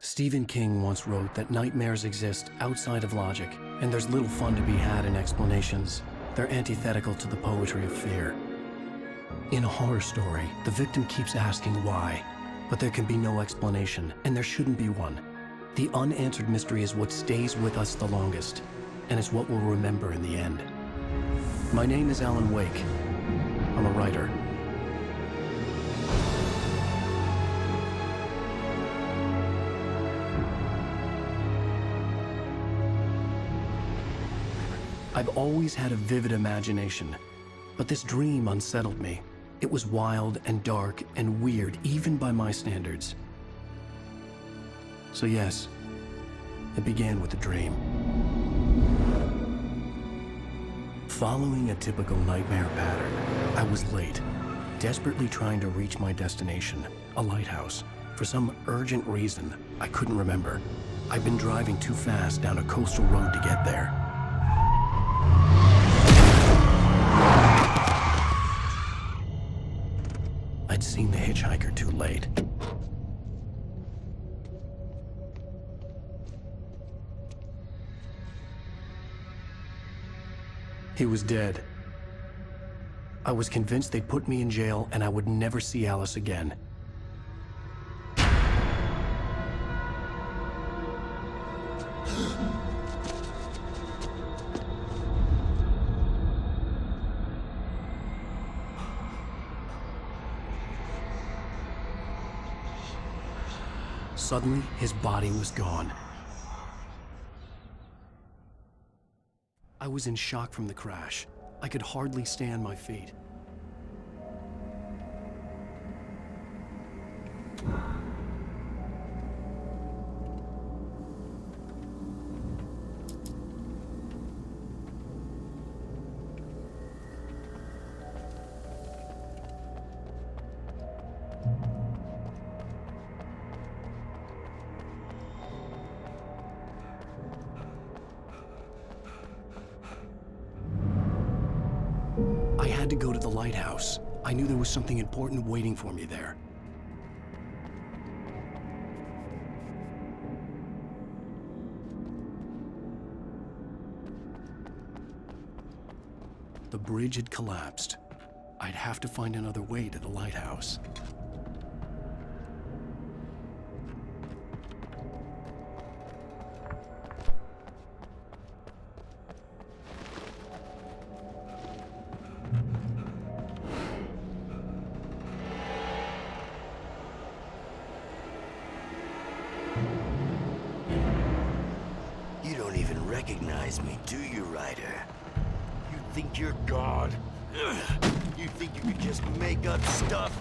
Stephen King once wrote that nightmares exist outside of logic, and there's little fun to be had in explanations. They're antithetical to the poetry of fear. In a horror story, the victim keeps asking why, but there can be no explanation, and there shouldn't be one. The unanswered mystery is what stays with us the longest, and it's what we'll remember in the end. My name is Alan Wake. I'm a writer. I've always had a vivid imagination, but this dream unsettled me. It was wild and dark and weird, even by my standards. So yes, it began with a dream. Following a typical nightmare pattern, I was late, desperately trying to reach my destination, a lighthouse. For some urgent reason, I couldn't remember. I'd been driving too fast down a coastal road to get there. I'd seen the hitchhiker too late. He was dead. I was convinced they'd put me in jail and I would never see Alice again. Suddenly, his body was gone. I was in shock from the crash. I could hardly stay on my feet. I had to go to the lighthouse. I knew there was something important waiting for me there. The bridge had collapsed. I'd have to find another way to the lighthouse. You don't even recognize me, do you, Ryder? You think you're God? You think you could just make up stuff?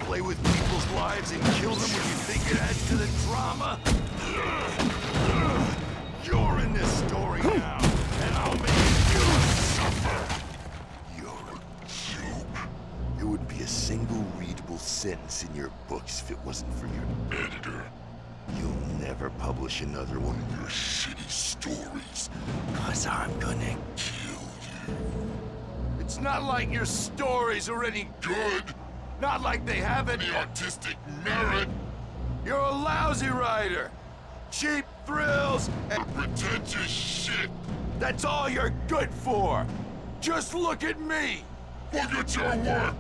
Play with people's lives and kill them when you think it adds to the drama? You're in this story now, and I'll make you suffer! You're a joke. There wouldn't be a single readable sentence in your books if it wasn't for your editor. You'll never publish another one of your shitty stories, 'cause I'm gonna kill you. It's not like your stories are any good. Not like they have any artistic merit. You're a lousy writer. Cheap thrills and pretentious shit. That's all you're good for. Just look at me. Look at your work.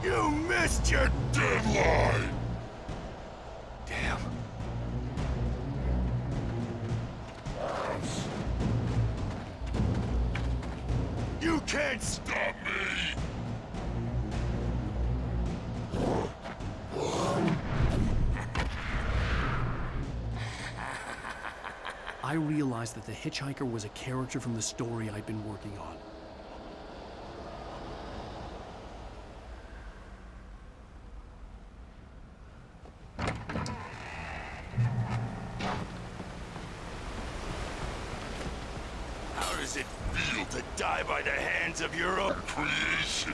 You missed your deadline! Damn. You can't stop me! I realized that the hitchhiker was a character from the story I'd been working on. does it feel to die by the hands of your own creation?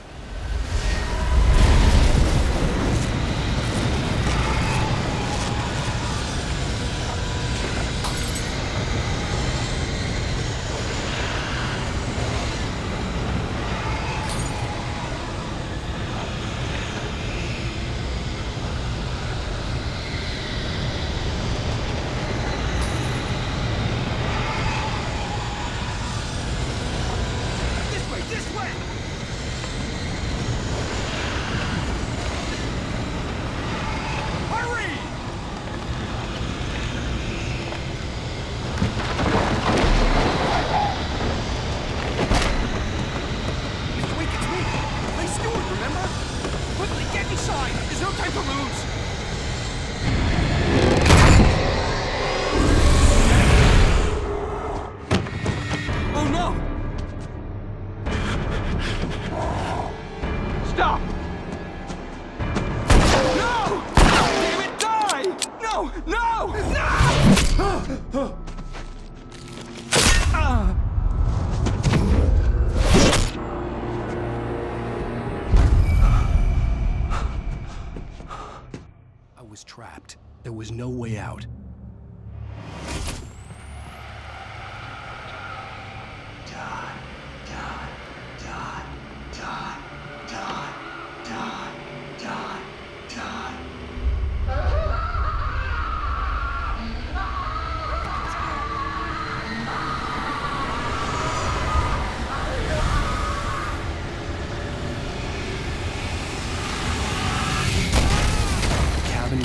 Trapped. There was no way out.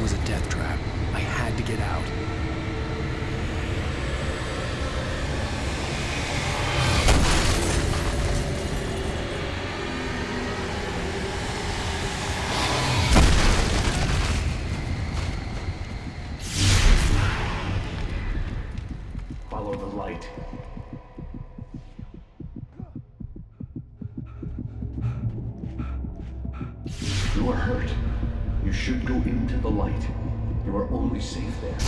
Was a death trap. I had to get out. Follow the light. You are hurt. You should go into the light. You are only safe there.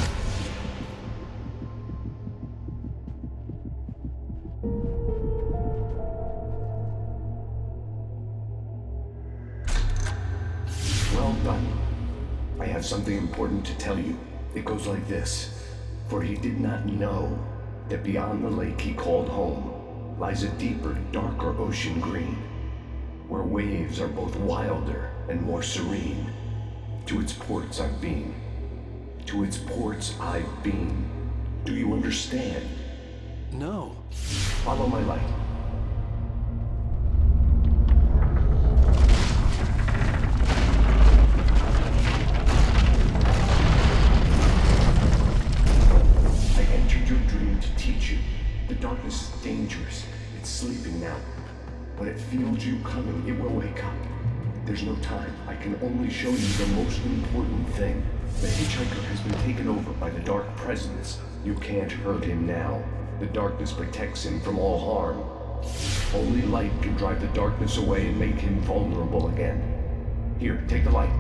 Well done. I have something important to tell you. It goes like this. For he did not know that beyond the lake he called home lies a deeper, darker ocean green, where waves are both wilder and more serene. To its ports I've been. To its ports I've been. Do you understand? No. Follow my light. I entered your dream to teach you. The darkness is dangerous. It's sleeping now. When it feels you coming, it will wake up. There's no time. I can only show you the most important thing. The hitchhiker has been taken over by the dark presence. You can't hurt him now. The darkness protects him from all harm. Only light can drive the darkness away and make him vulnerable again. Here, take the light.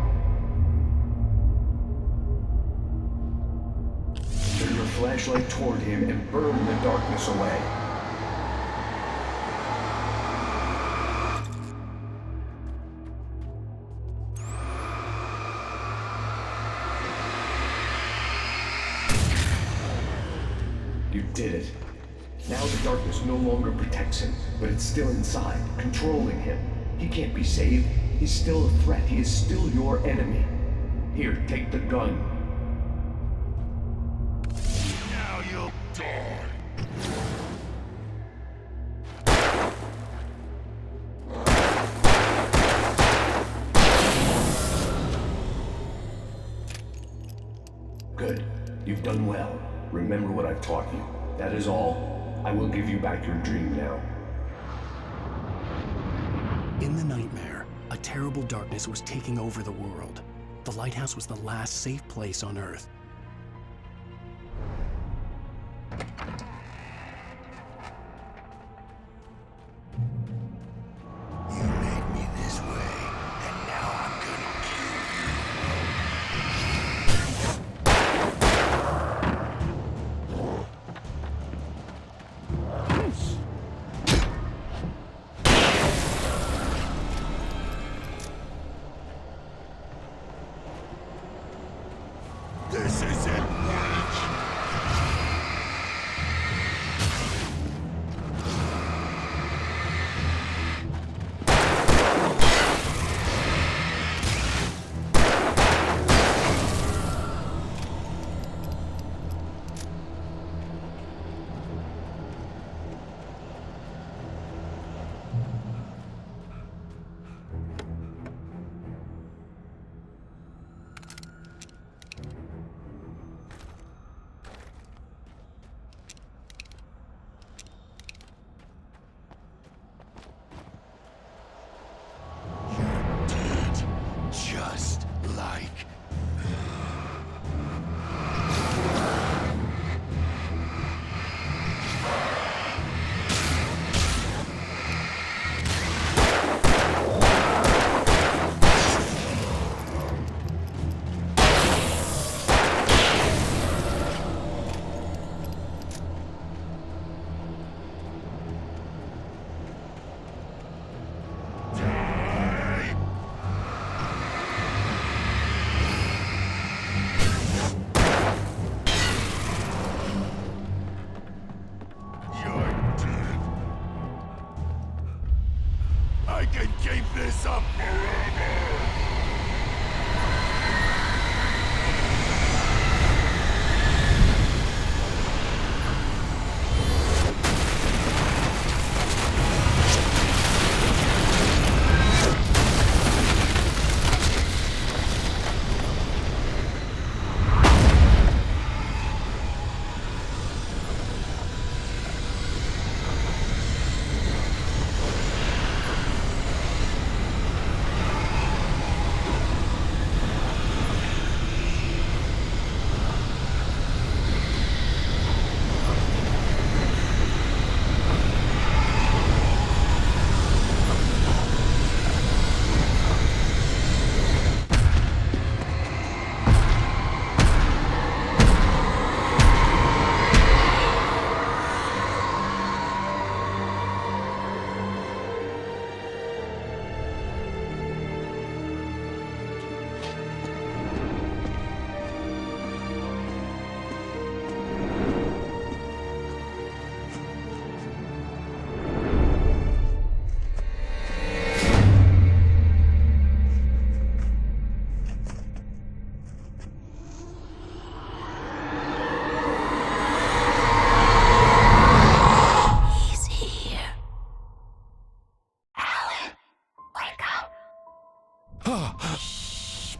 Turn your flashlight toward him and burn the darkness away. You did it. Now the darkness no longer protects him, but it's still inside, controlling him. He can't be saved. He's still a threat. He is still your enemy. Here, take the gun. Now you'll die. Good. You've done well. Remember what I've taught you. That is all. I will give you back your dream now. In the nightmare, a terrible darkness was taking over the world. The lighthouse was the last safe place on Earth. You made me this way, and now I'm gonna kill you. keep this up forever!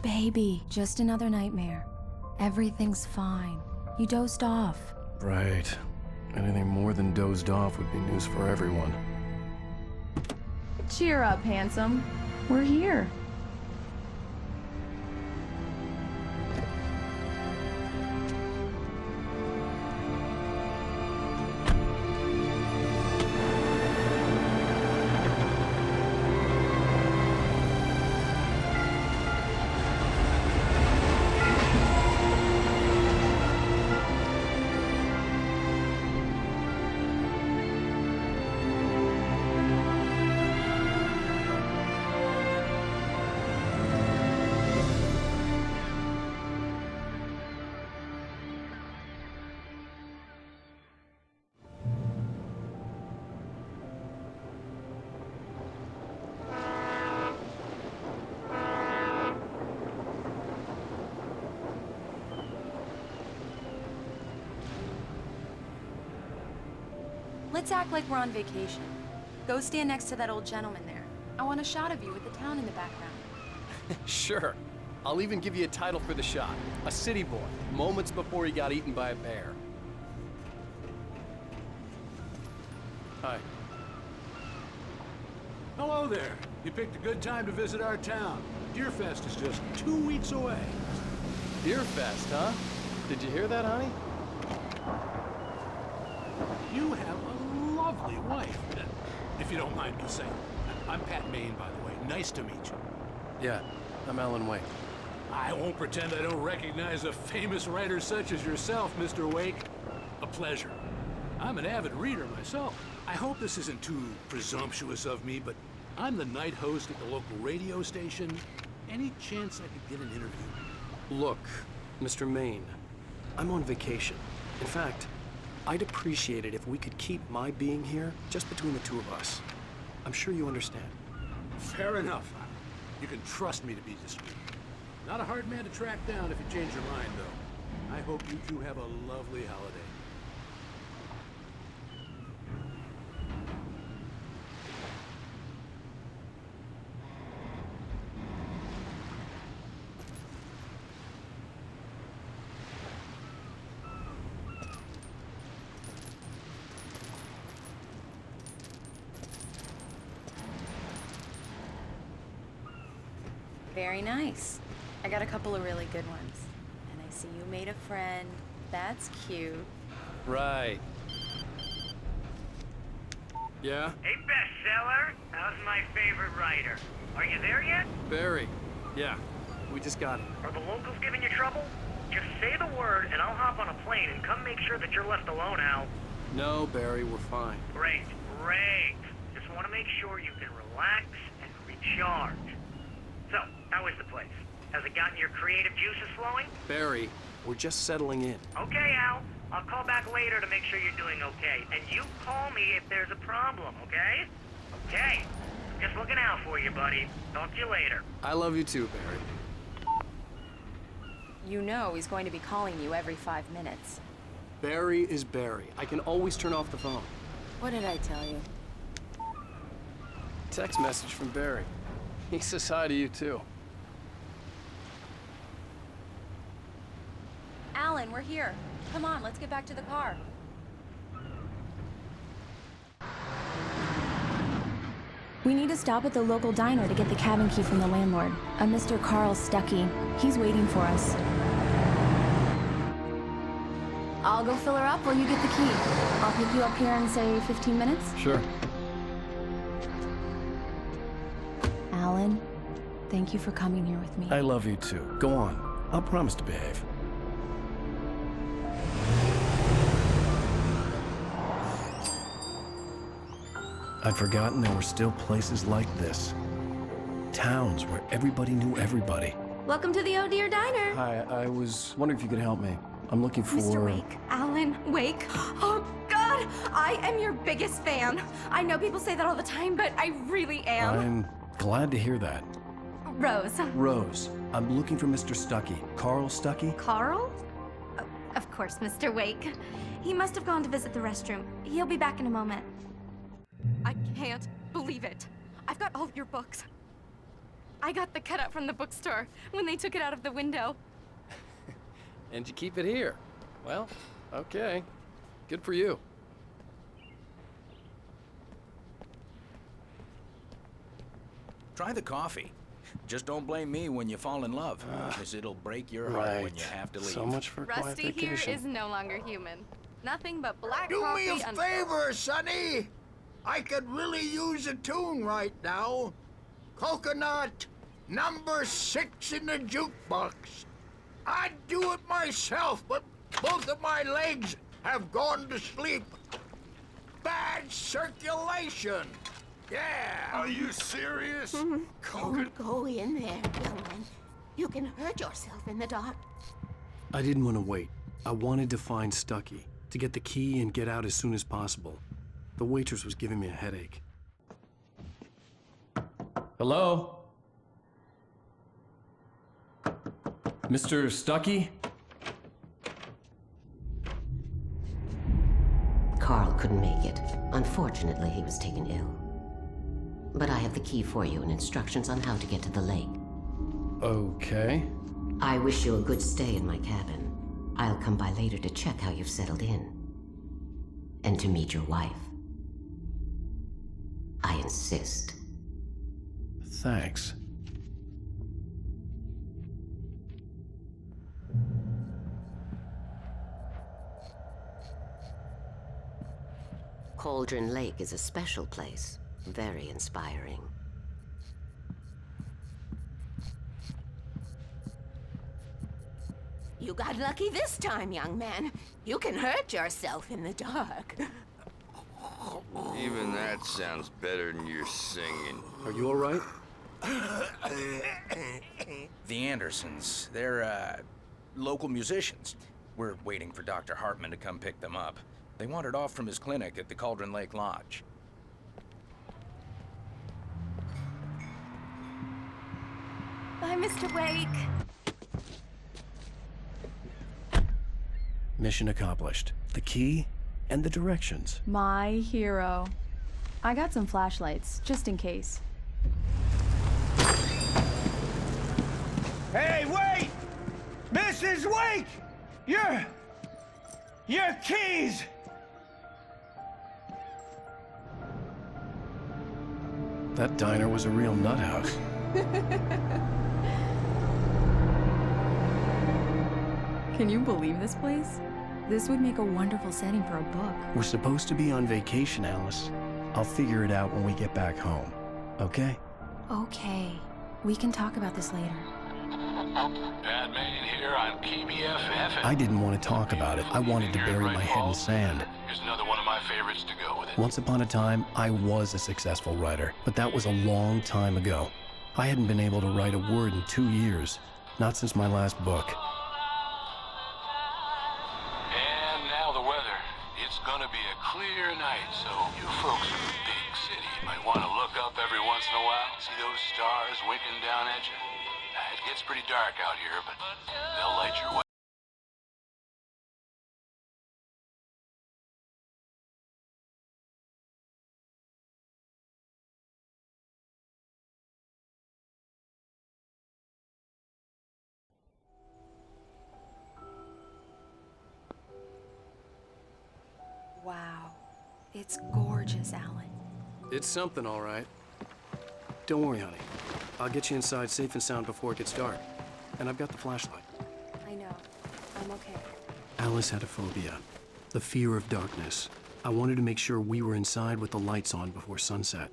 Baby, just another nightmare. Everything's fine. You dozed off. Right. Anything more than dozed off would be news for everyone. Cheer up, handsome. We're here. Let's act like we're on vacation. Go stand next to that old gentleman there. I want a shot of you with the town in the background. Sure. I'll even give you a title for the shot. A city boy, moments before he got eaten by a bear. Hi. Hello there. You picked a good time to visit our town. Deerfest is just 2 weeks away. Deerfest, huh? Did you hear that, honey? You have a lovely wife, if you don't mind me saying. I'm Pat Maine, by the way. Nice to meet you. Yeah, I'm Alan Wake. I won't pretend I don't recognize a famous writer such as yourself, Mr. Wake. A pleasure. I'm an avid reader myself. I hope this isn't too presumptuous of me, but I'm the night host at the local radio station. Any chance I could get an interview? Look, Mr. Maine, I'm on vacation. In fact, I'd appreciate it if we could keep my being here just between the two of us. I'm sure you understand. Fair enough. You can trust me to be discreet. Not a hard man to track down if you change your mind, though. I hope you two have a lovely holiday. Very nice. I got a couple of really good ones. And I see you made a friend. That's cute. Right. Yeah? Hey, bestseller. How's my favorite writer? Are you there yet? Barry. Yeah, we just got it. Are the locals giving you trouble? Just say the word and I'll hop on a plane and come make sure that you're left alone, Al. No, Barry, we're fine. Great, great. Just want to make sure you can relax and recharge. So, how is the place? Has it gotten your creative juices flowing? Barry, we're just settling in. Okay, Al. I'll call back later to make sure you're doing okay. And you call me if there's a problem, okay? Okay. Just looking out for you, buddy. Talk to you later. I love you too, Barry. You know he's going to be calling you every 5 minutes. Barry is Barry. I can always turn off the phone. What did I tell you? Text message from Barry. He says hi to you too. Alan, we're here. Come on, let's get back to the car. We need to stop at the local diner to get the cabin key from the landlord, a Mr. Carl Stuckey. He's waiting for us. I'll go fill her up while you get the key. I'll pick you up here in, say, 15 minutes? Sure. Alan, thank you for coming here with me. I love you too. Go on. I'll promise to behave. I'd forgotten there were still places like this. Towns where everybody knew everybody. Welcome to the Oh Dear Diner. Hi, I was wondering if you could help me. I'm looking for... Mr. Wake. Alan Wake. Oh, God! I am your biggest fan. I know people say that all the time, but I really am. I'm glad to hear that. Rose. Rose, I'm looking for Mr. Stuckey. Carl Stuckey? Carl? Oh, of course, Mr. Wake. He must have gone to visit the restroom. He'll be back in a moment. I can't believe it. I've got all of your books. I got the cutout from the bookstore when they took it out of the window. And you keep it here. Well, okay. Good for you. Try the coffee. Just don't blame me when you fall in love, because it'll break your heart when you have to leave. So much for quiet Rusty here vacation. is no longer human. Nothing but black Do coffee me a and... favor, Sonny. I could really use a tune right now. Coconut, number 6 in the jukebox. I'd do it myself, but both of my legs have gone to sleep. Bad circulation. Yeah. Are you serious? Don't go in there, young man. You can hurt yourself in the dark. I didn't want to wait. I wanted to find Stuckey, to get the key and get out as soon as possible. The waitress was giving me a headache. Hello? Mr. Stuckey? Carl couldn't make it. Unfortunately, he was taken ill. But I have the key for you and instructions on how to get to the lake. Okay. I wish you a good stay in my cabin. I'll come by later to check how you've settled in. And to meet your wife. I insist. Thanks. Cauldron Lake is a special place. Very inspiring. You got lucky this time, young man. You can hurt yourself in the dark. Even that sounds better than your singing. Are you all right? The Andersons, they're, local musicians. We're waiting for Dr. Hartman to come pick them up. They wandered off from his clinic at the Cauldron Lake Lodge. Bye, Mr. Wake. Mission accomplished. The key and the directions. My hero. I got some flashlights, just in case. Hey, wait! Mrs. Wake! Your keys! That diner was a real nut house. Can you believe this place? This would make a wonderful setting for a book. We're supposed to be on vacation, Alice. I'll figure it out when we get back home. Okay? Okay. We can talk about this later. Batman here on PBFF. I didn't want to talk about it. I wanted to bury my head in sand. Here's another one of my favorites to go with it. Once upon a time, I was a successful writer, but that was a long time ago. I hadn't been able to write a word in 2 years. Not since my last book. And now the weather. It's gonna be a clear night, so you folks in the big city might want to look up every once in a while. See those stars winking down at you? It gets pretty dark out here, but they'll light your way. Wow. It's gorgeous, Alan. It's something, all right. Don't worry, honey. I'll get you inside safe and sound before it gets dark. And I've got the flashlight. I know. I'm okay. Alice had a phobia. The fear of darkness. I wanted to make sure we were inside with the lights on before sunset.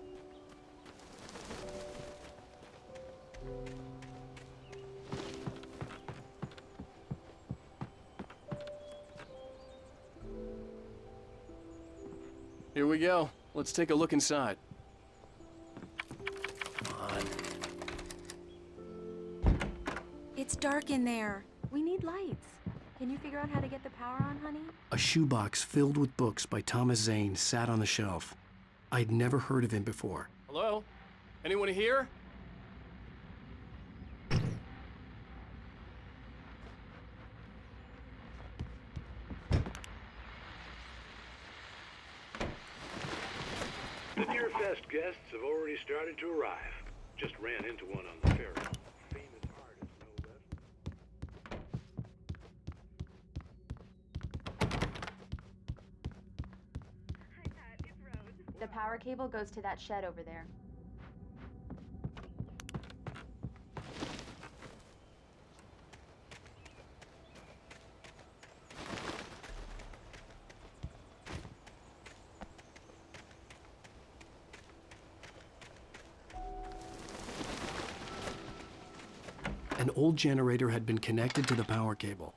Here we go. Let's take a look inside. Come on. It's dark in there. We need lights. Can you figure out how to get the power on, honey? A shoebox filled with books by Thomas Zane sat on the shelf. I'd never heard of him before. Hello? Anyone here? The Deerfest guests have already started to arrive. Just ran into one on the ferry. Famous artist, no less. The power cable goes to that shed over there. An old generator had been connected to the power cable.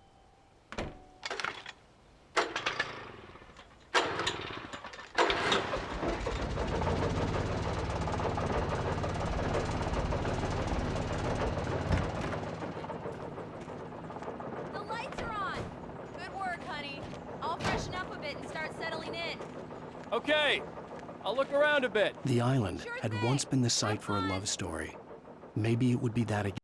The lights are on! Good work, honey. I'll freshen up a bit and start settling in. Okay, I'll look around a bit. The island Sure had thing. once been the site for a love story. Maybe it would be that again.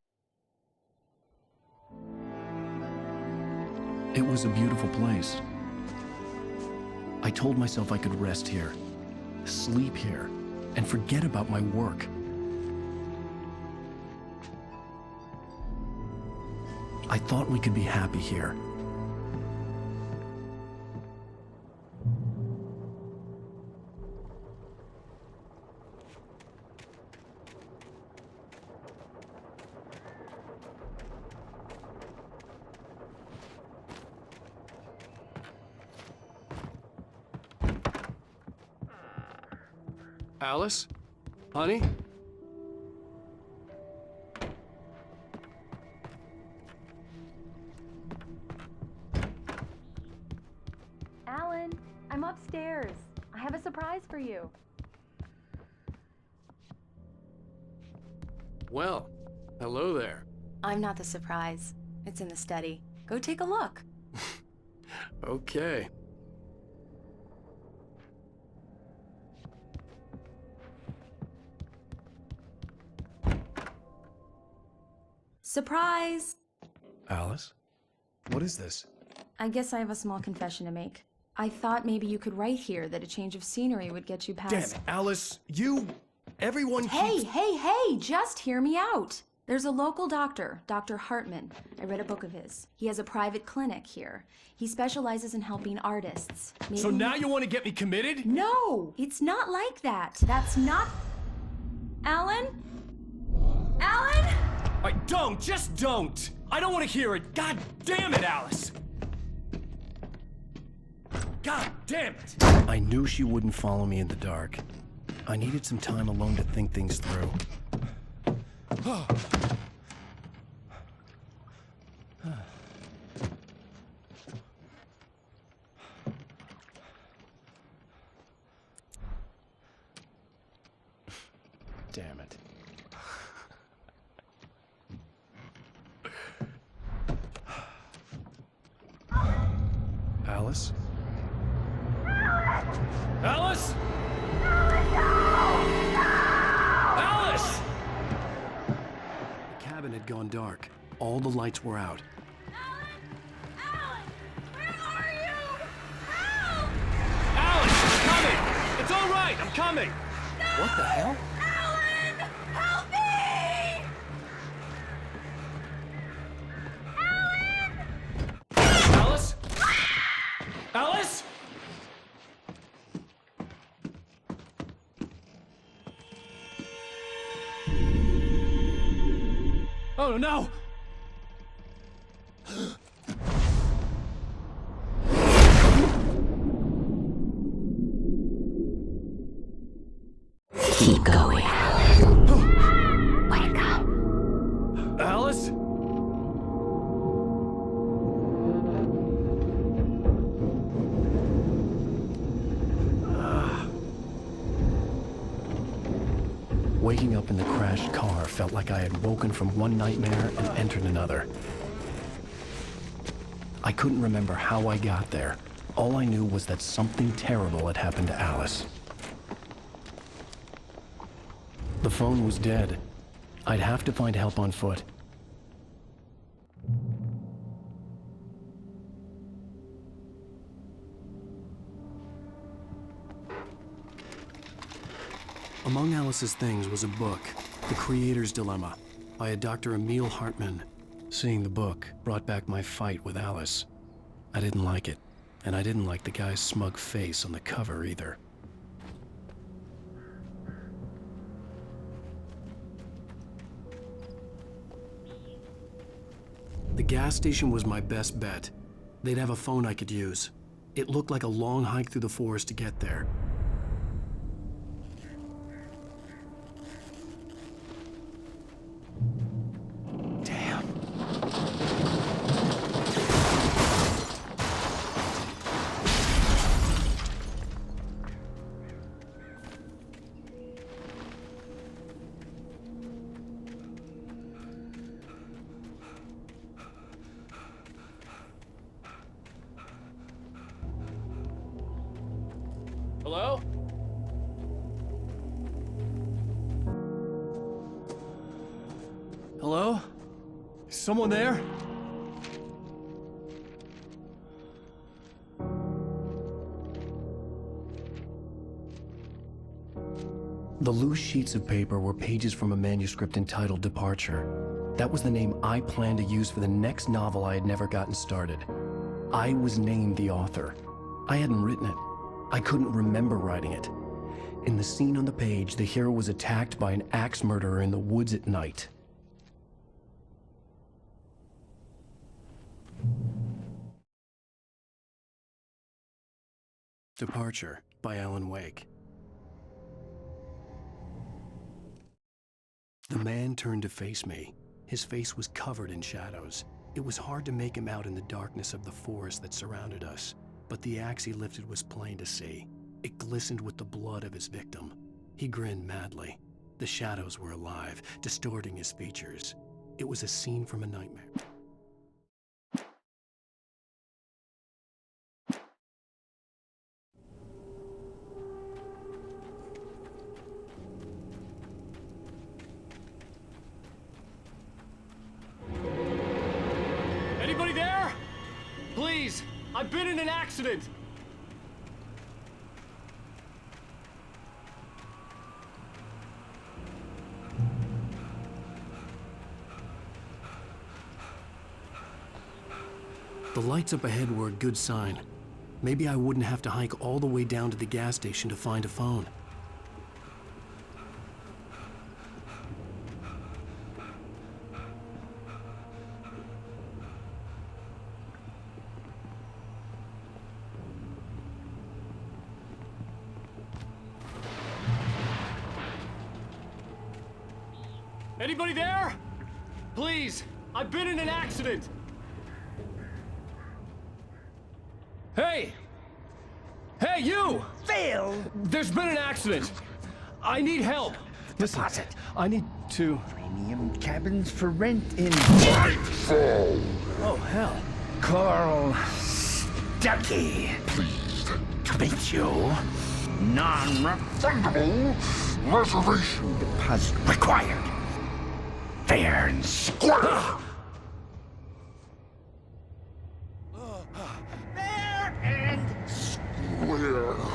It was a beautiful place. I told myself I could rest here, sleep here, and forget about my work. I thought we could be happy here. Alice? Honey? Alan, I'm upstairs. I have a surprise for you. Well, hello there. I'm not the surprise. It's in the study. Go take a look. Okay. Surprise! Alice? What is this? I guess I have a small confession to make. I thought maybe you could write here that a change of scenery would get you past... Damn it, Alice, everyone Hey, keeps... hey, just hear me out. There's a local doctor, Dr. Hartman. I read a book of his. He has a private clinic here. He specializes in helping artists. Maybe... So now you want to get me committed? No, it's not like that. That's not... Alan? Alan? Just don't! I don't want to hear it! God damn it, Alice! God damn it! I knew she wouldn't follow me in the dark. I needed some time alone to think things through. Damn it. Alice? Alice? Alice! The cabin had gone dark. All the lights were out. It's all right, I'm coming! No! What the hell? Alan! Help me! Alan! Alice? Alice? Oh no! Keep going. Wake up. Alice? Waking up in the crashed car felt like I had woken from one nightmare and entered another. I couldn't remember how I got there. All I knew was that something terrible had happened to Alice. The phone was dead. I'd have to find help on foot. Among Alice's things was a book, The Creator's Dilemma, by a Dr. Emil Hartmann. Seeing the book brought back my fight with Alice. I didn't like it, and I didn't like the guy's smug face on the cover either. The gas station was my best bet. They'd have a phone I could use. It looked like a long hike through the forest to get there. Damn. Hello? Hello? Is someone there? The loose sheets of paper were pages from a manuscript entitled Departure. That was the name I planned to use for the next novel I had never gotten started. I was named the author. I hadn't written it. I couldn't remember writing it. In the scene on the page, the hero was attacked by an axe murderer in the woods at night. Departure by Alan Wake. The man turned to face me. His face was covered in shadows. It was hard to make him out in the darkness of the forest that surrounded us, but the axe he lifted was plain to see. It glistened with the blood of his victim. He grinned madly. The shadows were alive, distorting his features. It was a scene from a nightmare. Anybody there? Please, I've been in an accident. The lights up ahead were a good sign. Maybe I wouldn't have to hike all the way down to the gas station to find a phone. Anybody there? Please, I've been in an accident. Hey! Hey, you! Phil! There's been an accident! I need help! Listen, Deposit. I need to... Premium cabins for rent in Oh, hell. Coral Stucky. Please, to meet you. Non-refundable reservation deposit required. Fair and square. Fair and square.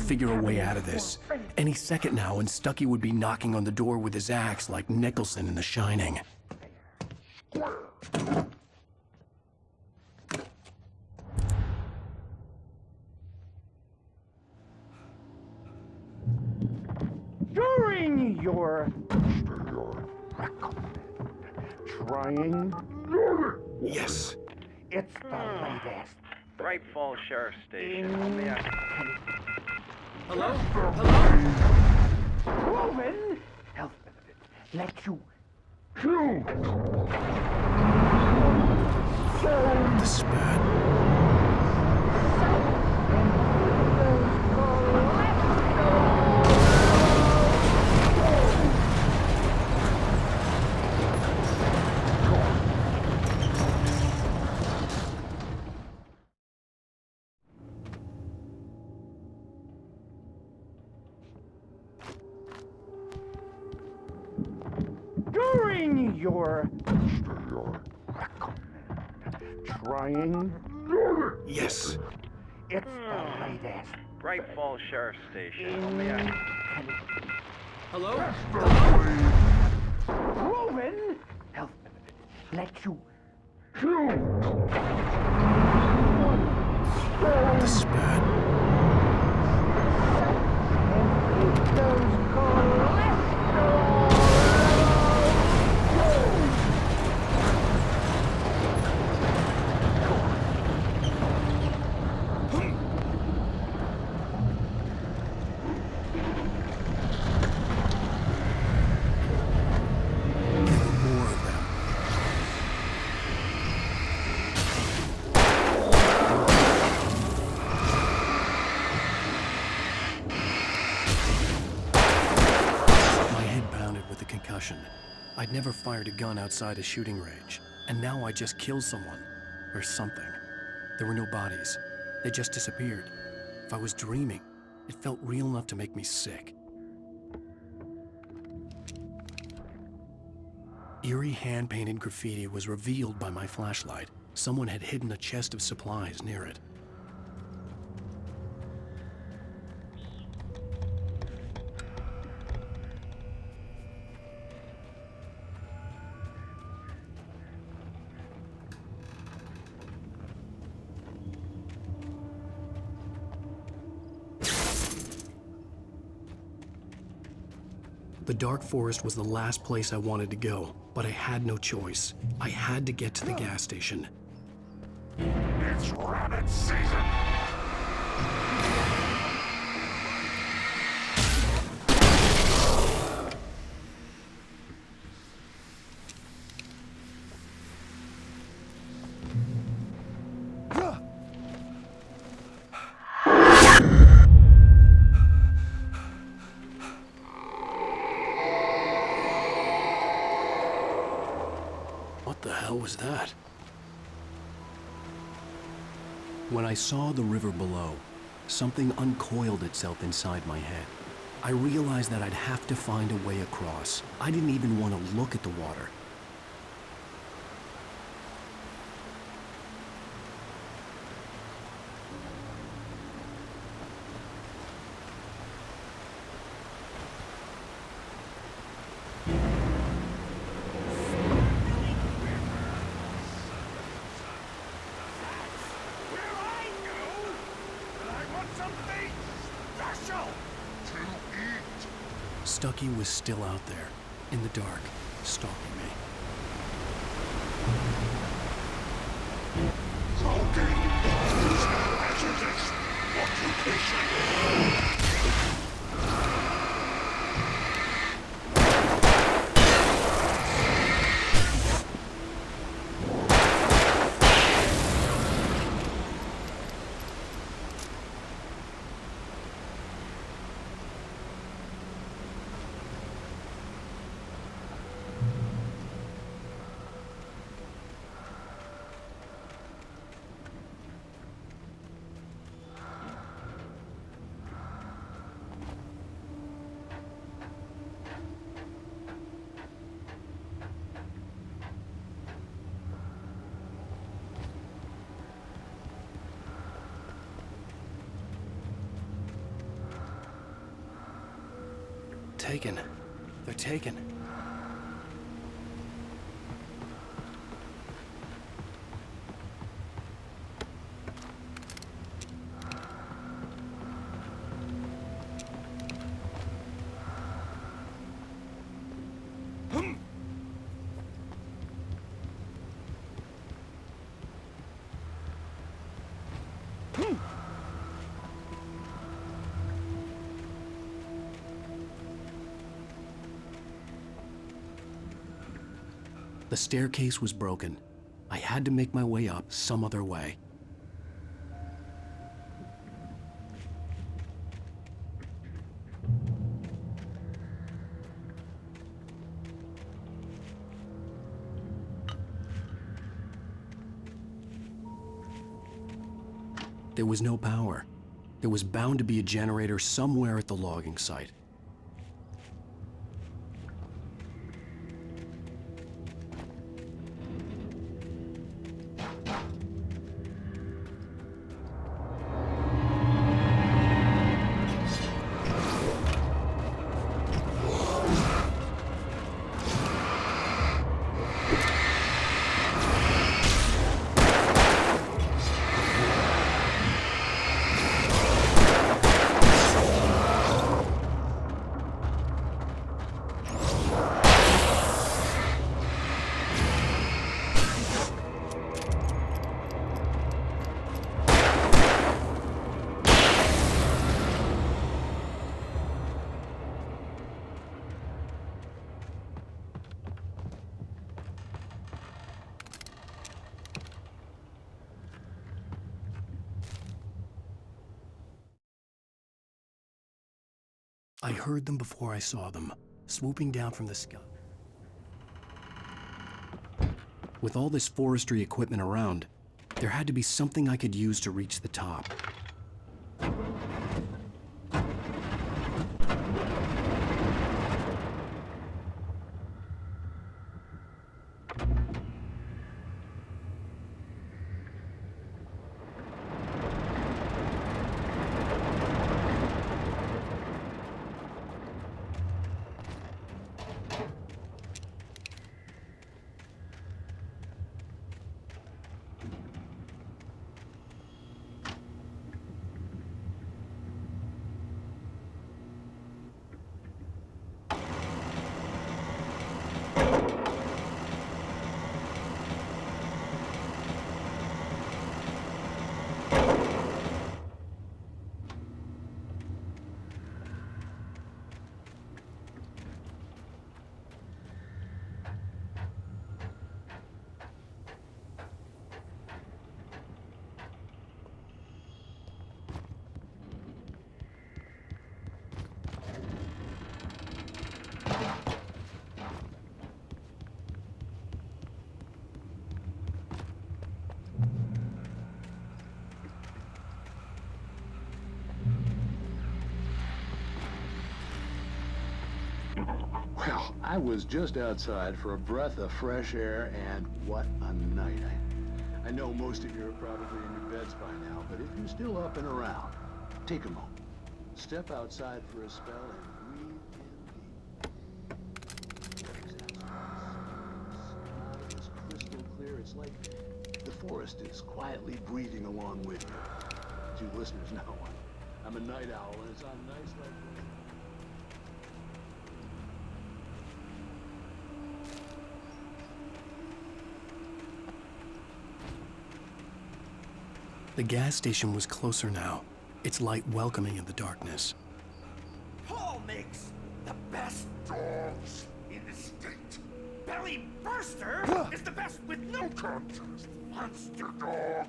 Figure a way out of this. Any second now, and Stucky would be knocking on the door with his axe like Nicholson in The Shining. During your trying. Yes. It's the latest. Bright Falls Sheriff Station. Hello? Hello? Proven health benefits let you choose. This is bad. During your trying. Yes. It's the latest. Bright Falls Sheriff Station. Hello? Proven health benefits let you choose. This is bad. I'd never fired a gun outside a shooting range, and now I just killed someone. Or something. There were no bodies. They just disappeared. If I was dreaming, it felt real enough to make me sick. Eerie hand-painted graffiti was revealed by my flashlight. Someone had hidden a chest of supplies near it. The dark forest was the last place I wanted to go, but I had no choice. I had to get to the gas station. It's rabbit season. What the hell was that? When I saw the river below, something uncoiled itself inside my head. I realized that I'd have to find a way across. I didn't even want to look at the water. Where I go, I want some bait. Stucky was still out there, in the dark, stalking me. Taken. They're taken. The staircase was broken. I had to make my way up some other way. There was no power. There was bound to be a generator somewhere at the logging site. I heard them before I saw them, swooping down from the sky. With all this forestry equipment around, there had to be something I could use to reach the top. Well, I was just outside for a breath of fresh air, and what a night. I know most of you are probably in your beds by now, but if you're still up and around, take a moment. Step outside for a spell and breathe in deep. It's crystal clear. It's like the forest is quietly breathing along with you. As you listeners know, I'm a night owl, and it's on nights like this. The gas station was closer now, its light welcoming in the darkness. Paul makes the best dogs in the state. Belly Burster is the best with no contest. Monster Dog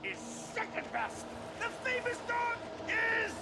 is second best. The famous dog is...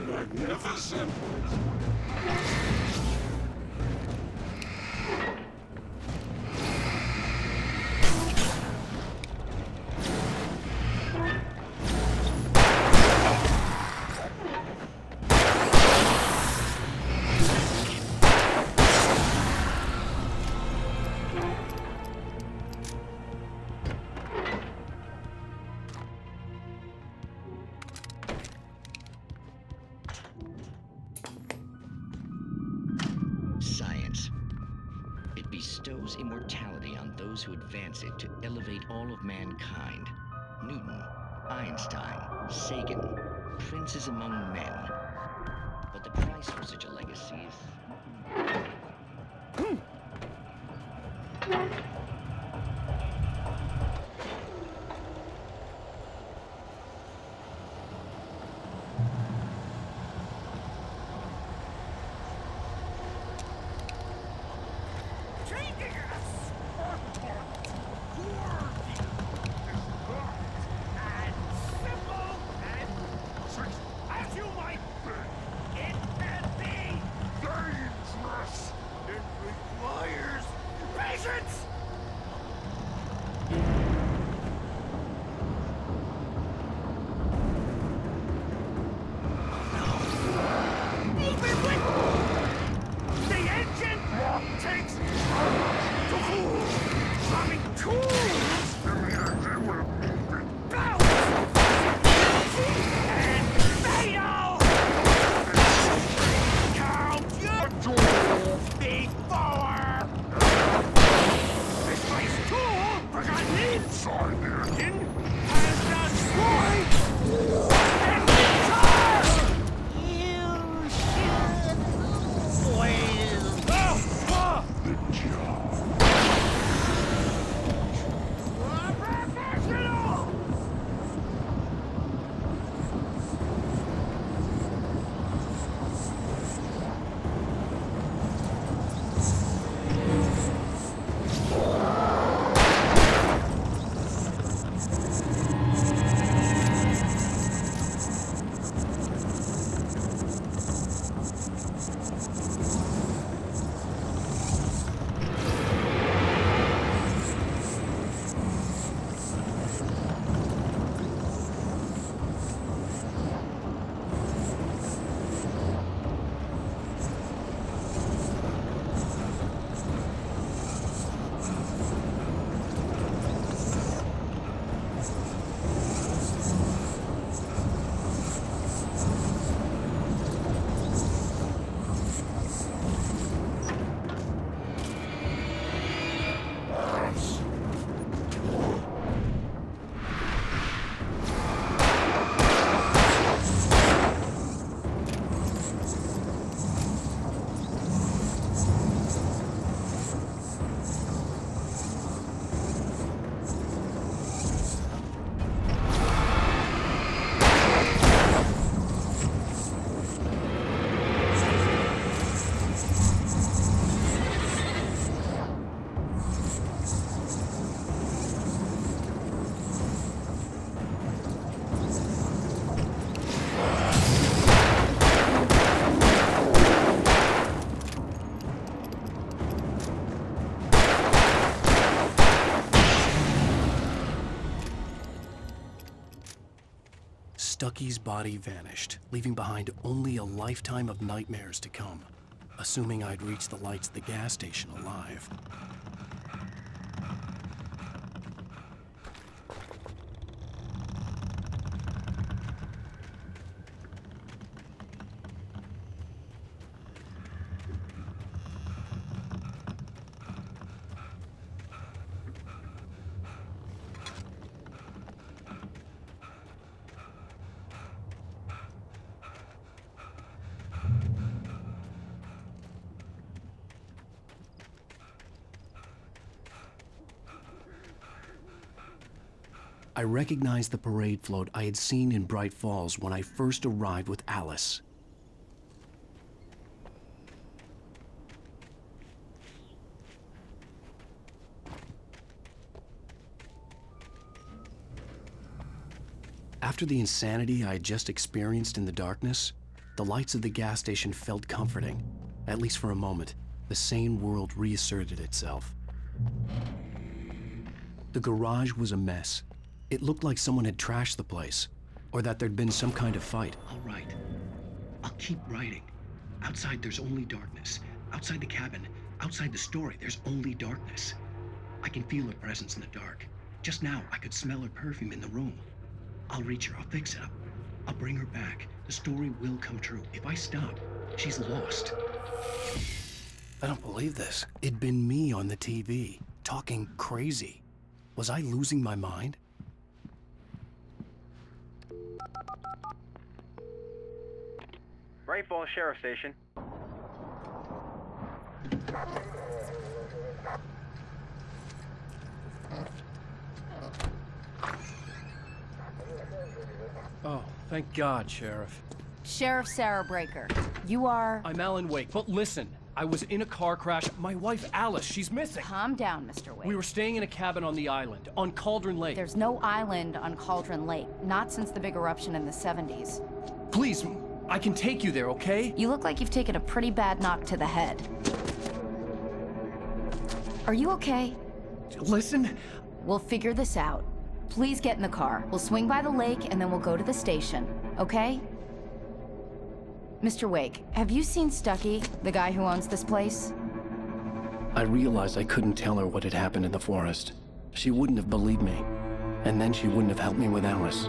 Magnificent! Science. It bestows immortality on those who advance it to elevate all of mankind. Newton, Einstein, Sagan, princes among men. But the price for such a legacy is... As you might, it can be before! This place too, forgotten inside there, has destroyed Stucky's body vanished, leaving behind only a lifetime of nightmares to come, assuming I'd reach the lights at the gas station alive. I recognized the parade float I had seen in Bright Falls when I first arrived with Alice. After the insanity I had just experienced in the darkness, the lights of the gas station felt comforting. At least for a moment, the sane world reasserted itself. The garage was a mess. It looked like someone had trashed the place, or that there'd been some kind of fight. All right. I'll keep writing. Outside, there's only darkness. Outside the cabin, outside the story, there's only darkness. I can feel her presence in the dark. Just now, I could smell her perfume in the room. I'll reach her. I'll fix it up. I'll bring her back. The story will come true. If I stop, she's lost. I don't believe this. It'd been me on the TV, talking crazy. Was I losing my mind? Bright Falls Sheriff Station. Oh, thank God, Sheriff. Sheriff Sarah Breaker. You are... I'm Alan Wake, but listen. I was in a car crash. My wife, Alice, she's missing. Calm down, Mr. Wake. We were staying in a cabin on the island, on Cauldron Lake. There's no island on Cauldron Lake. Not since the big eruption in the 70s. Please, I can take you there, okay? You look like you've taken a pretty bad knock to the head. Are you okay? Listen. We'll figure this out. Please get in the car. We'll swing by the lake and then we'll go to the station, okay? Mr. Wake, have you seen Stucky, the guy who owns this place? I realized I couldn't tell her what had happened in the forest. She wouldn't have believed me. And then she wouldn't have helped me with Alice.